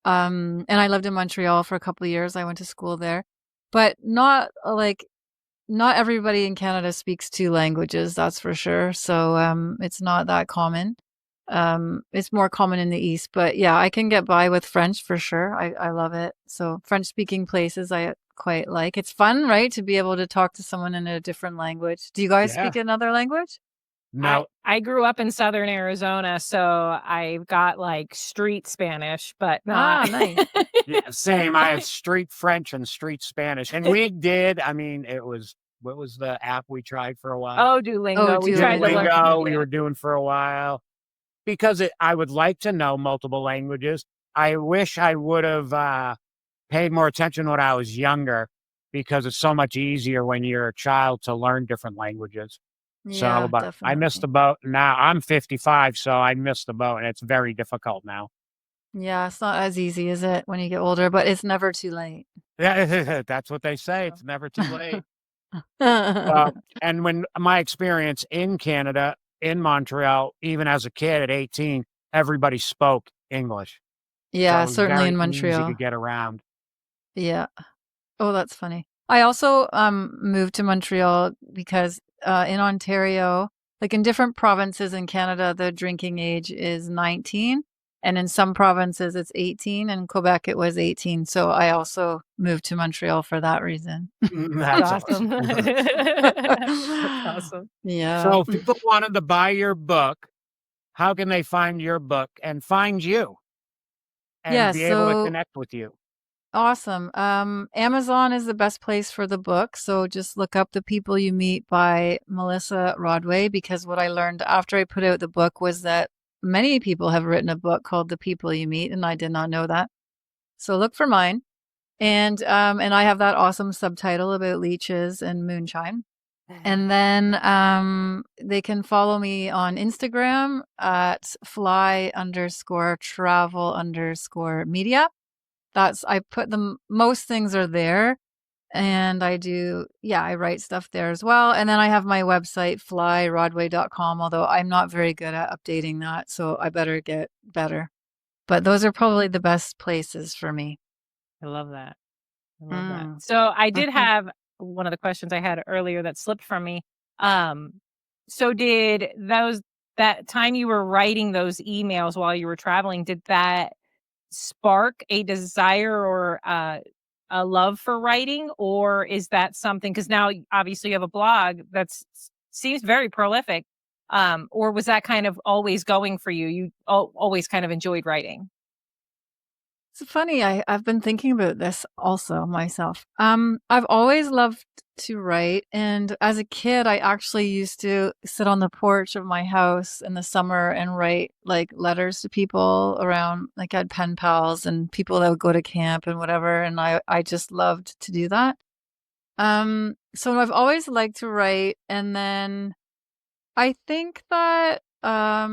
and I lived in Montreal for a couple of years. I went to school there, but not everybody in Canada speaks two languages, that's for sure. So, it's not that common. It's more common in the East, but yeah, I can get by with French for sure. I love it. So French speaking places I quite like. It's fun, right? To be able to talk to someone in a different language. Do you guys Yeah. speak another language? No. I grew up in Southern Arizona, so I've got like street Spanish, but not. Nice. Yeah, same. I have street French and street Spanish. And we did, I mean, what was the app we tried for a while? Oh, Duolingo. We tried to learn. Duolingo, we were doing for a while. Because I would like to know multiple languages. I wish I would have paid more attention when I was younger, because it's so much easier when you're a child to learn different languages. Yeah, So, but I missed definitely. the boat. Now I'm 55, so I missed the boat, and it's very difficult now. Yeah, it's not as easy, is it, when you get older, but it's never too late. Yeah, that's what they say. It's never too late. And when my experience in Canada, in Montreal, even as a kid at 18, everybody spoke English. So Yeah, it was certainly very in easy to Montreal. get around. Yeah. Oh, that's funny. I also moved to Montreal because in Ontario, like in different provinces in Canada, the drinking age is 19, and in some provinces it's 18. In Quebec, it was 18. So I also moved to Montreal for that reason. That's Awesome. awesome. That's awesome. Yeah. So if people wanted to buy your book, how can they find your book and find you and Yeah, be able to so connect with you? awesome. Amazon is the best place for the book. So just look up The People You Meet by Melissa Rodway, because what I learned after I put out the book was that many people have written a book called The People You Meet, and I did not know that. So look for mine. And I have that awesome subtitle about leeches and moonshine. And then they can follow me on Instagram at fly_travel_media. I put them, most things are there. And I write stuff there as well. And then I have my website, flyrodway.com, although I'm not very good at updating that. So I better get better. But those are probably the best places for me. I love that. I love that. So I did have one of the questions I had earlier that slipped from me. So did that time you were writing those emails while you were traveling, did that spark a desire or a love for writing, or is that something, because now obviously you have a blog seems very prolific, or was that kind of always going for you? You always kind of enjoyed writing? It's funny. I've been thinking about this also myself. I've always loved to write, and as a kid, I actually used to sit on the porch of my house in the summer and write like letters to people around. Like I had pen pals and people that would go to camp and whatever, and I just loved to do that. So I've always liked to write, and then I think that I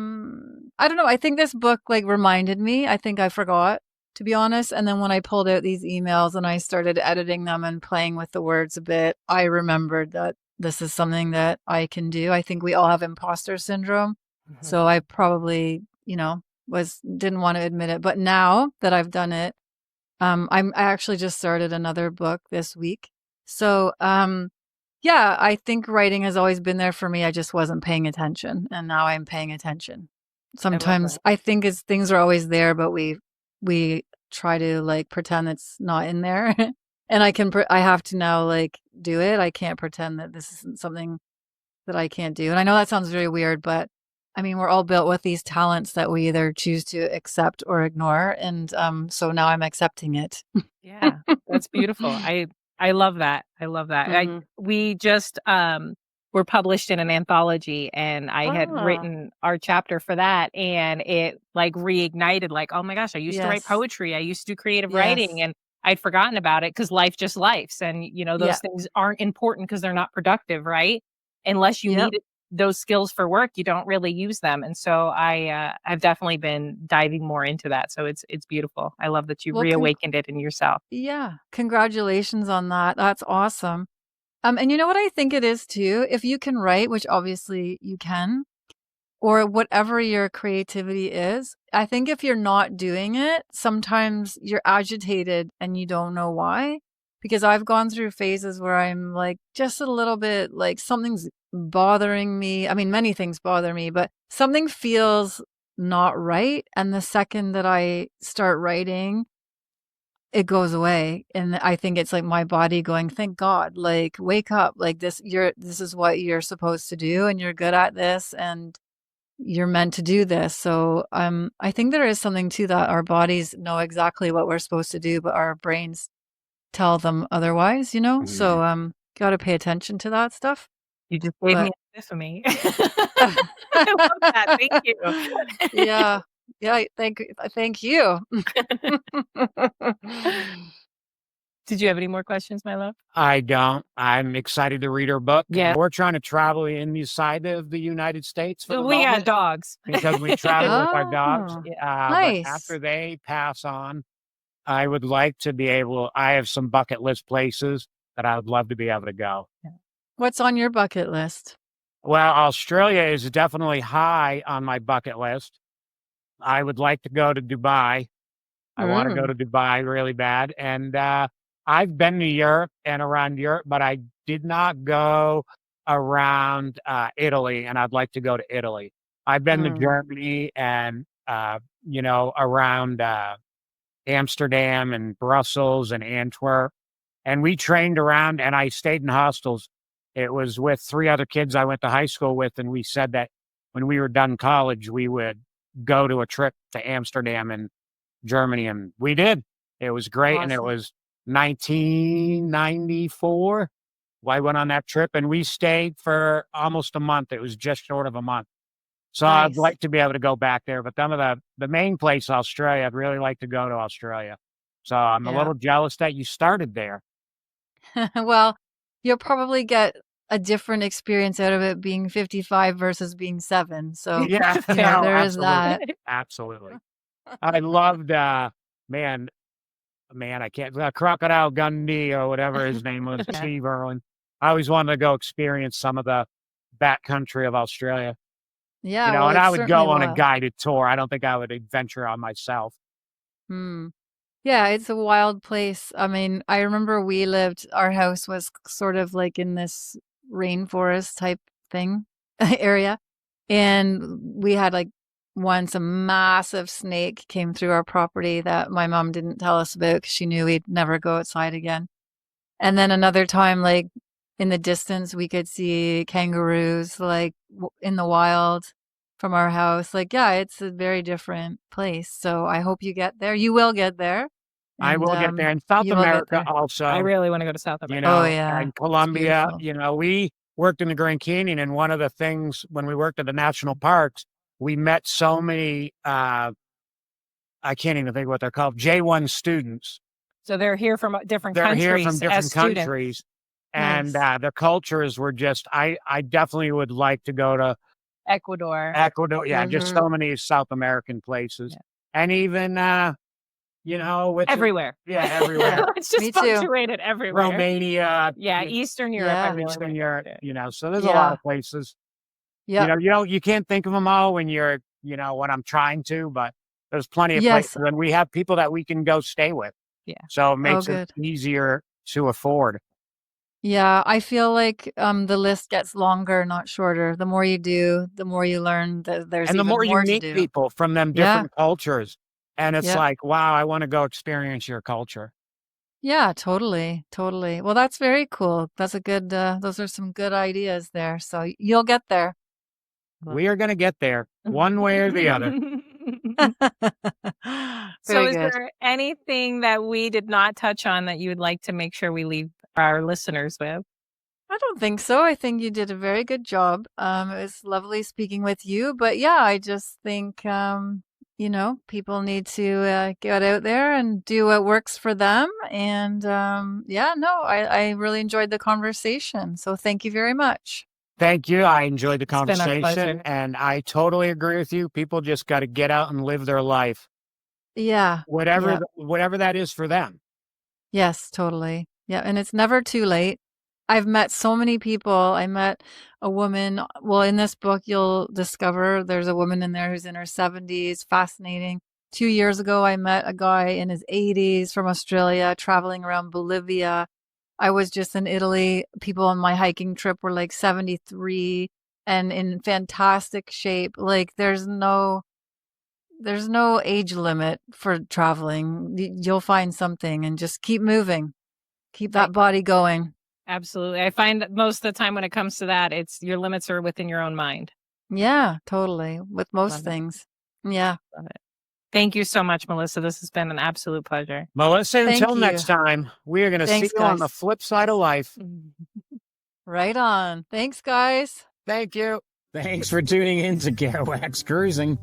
don't know. I think this book like reminded me. I think I forgot, to be honest. And then when I pulled out these emails and I started editing them and playing with the words a bit, I remembered that this is something that I can do. I think we all have imposter syndrome. So I probably, didn't want to admit it. But now that I've done it, I actually just started another book this week. So, yeah, I think writing has always been there for me. I just wasn't paying attention, and now I'm paying attention. Sometimes I think things are always there, but we try to like pretend it's not in there. And I have to now like do it. I can't pretend that this isn't something that I can't do. And I know that sounds very weird, but I mean, we're all built with these talents that we either choose to accept or ignore. And so now I'm accepting it. Yeah, that's beautiful. I love that. I love that. We just were published in an anthology, and I had written our chapter for that, and it like reignited like, oh my gosh, I used to write poetry. I used to do creative writing, and I'd forgotten about it because life just lifes, and those things aren't important because they're not productive, right? Unless you need those skills for work, you don't really use them. And so I've definitely been diving more into that. So it's beautiful. I love that you reawakened it in yourself. Yeah. Congratulations on that. That's awesome. And you know what I think it is too? If you can write, which obviously you can, or whatever your creativity is, I think if you're not doing it, sometimes you're agitated and you don't know why. Because I've gone through phases where I'm like just a little bit like something's bothering me. I mean, many things bother me, but something feels not right. And the second that I start writing, it goes away. And I think it's like my body going, thank God, like wake up, like this is what you're supposed to do, and you're good at this, and you're meant to do this. So I think there is something to that. Our bodies know exactly what we're supposed to do, but our brains tell them otherwise, you know? So got to pay attention to that stuff. You just gave me But a epiphany. I love that. Thank you. yeah. Yeah, thank you. Did you have any more questions, my love? I don't. I'm excited to read her book. Yeah. We're trying to travel in the side of the United States for the We got moment dogs. because we travel with our dogs. Oh, But nice. after they pass on, I would like to be able. I have some bucket list places that I would love to be able to go. What's on your bucket list? Well, Australia is definitely high on my bucket list. I would like to go to Dubai. I want to go to Dubai really bad. And I've been to Europe and around Europe, but I did not go around Italy, and I'd like to go to Italy. I've been to Germany and, around Amsterdam and Brussels and Antwerp. And we trained around, and I stayed in hostels. It was with 3 other kids I went to high school with, and we said that when we were done college, we would go to a trip to Amsterdam and Germany, and we did. It was great, and it was 1994. I went on that trip, and we stayed for almost a month. It was just short of a month. So I'd Nice. like to be able to go back there. But some of the main place, Australia, I'd really like to go to Australia. So I'm a little jealous that you started there. Well, you'll probably get a different experience out of it being 55 versus being 7. So Yeah, there is that. Absolutely. I loved, man, I can't, Crocodile Gundy or whatever his name was, Steve Irwin. I always wanted to go experience some of the backcountry of Australia. Yeah, and well, I it's would certainly go on a wild. guided tour. I don't think I would adventure on myself. Yeah, it's a wild place. I mean, I remember our house was sort of like in this rainforest type thing area. And we had like once a massive snake came through our property that my mom didn't tell us about because she knew we'd never go outside again. And then another time, like in the distance, we could see kangaroos like in the wild from our house. Like, yeah, it's a very different place. So I hope you get there. You will get there. I will get there. In South you will get America there. also, I really want to go to South America. Oh, yeah. and It's Colombia, beautiful. we worked in the Grand Canyon, and one of the things when we worked at the national parks, we met so many, I can't even think what they're called, J1 students. So they're here from different They're countries here from as different students. countries, and Nice. their cultures were just, I definitely would like to go to Ecuador. yeah, just so many South American places. And even, Everywhere. Everywhere. It's just Me too. punctuated everywhere. Romania. Yeah, Eastern Europe. Yeah. I really Eastern wanna go Europe, to. so there's a lot of places. Yeah. You can't think of them all when you're, when I'm trying to, but there's plenty of Yes. places, and we have people that we can go stay with. Yeah. So it makes it good. easier to afford. Yeah, I feel like the list gets longer, not shorter. The more you do, the more you learn that there's And the even more you more to meet do. people from them different cultures, and it's like, wow, I want to go experience your culture. Yeah, totally. Totally. Well, that's very cool. That's a good, those are some good ideas there. So you'll get there. We are going to get there one way or the other. So is there anything that we did not touch on that you would like to make sure we leave our listeners with? I don't think so. I think you did a very good job. It was lovely speaking with you. But yeah, I just think, people need to get out there and do what works for them. And I really enjoyed the conversation. So thank you very much. Thank you. I enjoyed the It's been our pleasure. conversation, and I totally agree with you. People just got to get out and live their life. Yeah. Whatever that is for them. Yes, totally. Yeah. And it's never too late. I've met so many people. I met a woman. Well, in this book, you'll discover there's a woman in there who's in her 70s. Fascinating. 2 years ago, I met a guy in his 80s from Australia traveling around Bolivia. I was just in Italy. People on my hiking trip were like 73 and in fantastic shape. Like there's no there's no age limit for traveling. You'll find something and just keep moving. Keep that body going. Absolutely. I find that most of the time when it comes to that, it's your limits are within your own mind. Yeah, totally. With most things. Yeah. Love it. Thank you so much, Melissa. This has been an absolute pleasure. Melissa, until next time, we are going to see you on the flip side of life. Right on. Thanks, guys. Thank you. Thanks for tuning in to Kerouac's Cruising.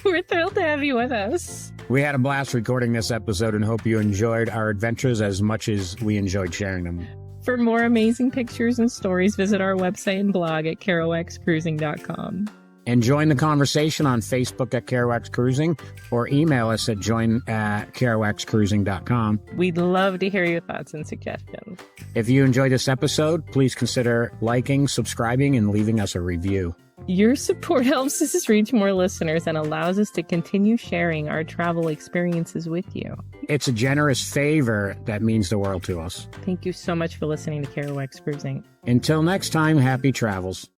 We're thrilled to have you with us. We had a blast recording this episode and hope you enjoyed our adventures as much as we enjoyed sharing them. For more amazing pictures and stories, visit our website and blog at kerouacscruising.com. And join the conversation on Facebook at Kerouac's Cruising or email us at join@kerouacscruising.com. We'd love to hear your thoughts and suggestions. If you enjoyed this episode, please consider liking, subscribing, and leaving us a review. Your support helps us reach more listeners and allows us to continue sharing our travel experiences with you. It's a generous favor that means the world to us. Thank you so much for listening to Kerouac's Cruising. Until next time, happy travels.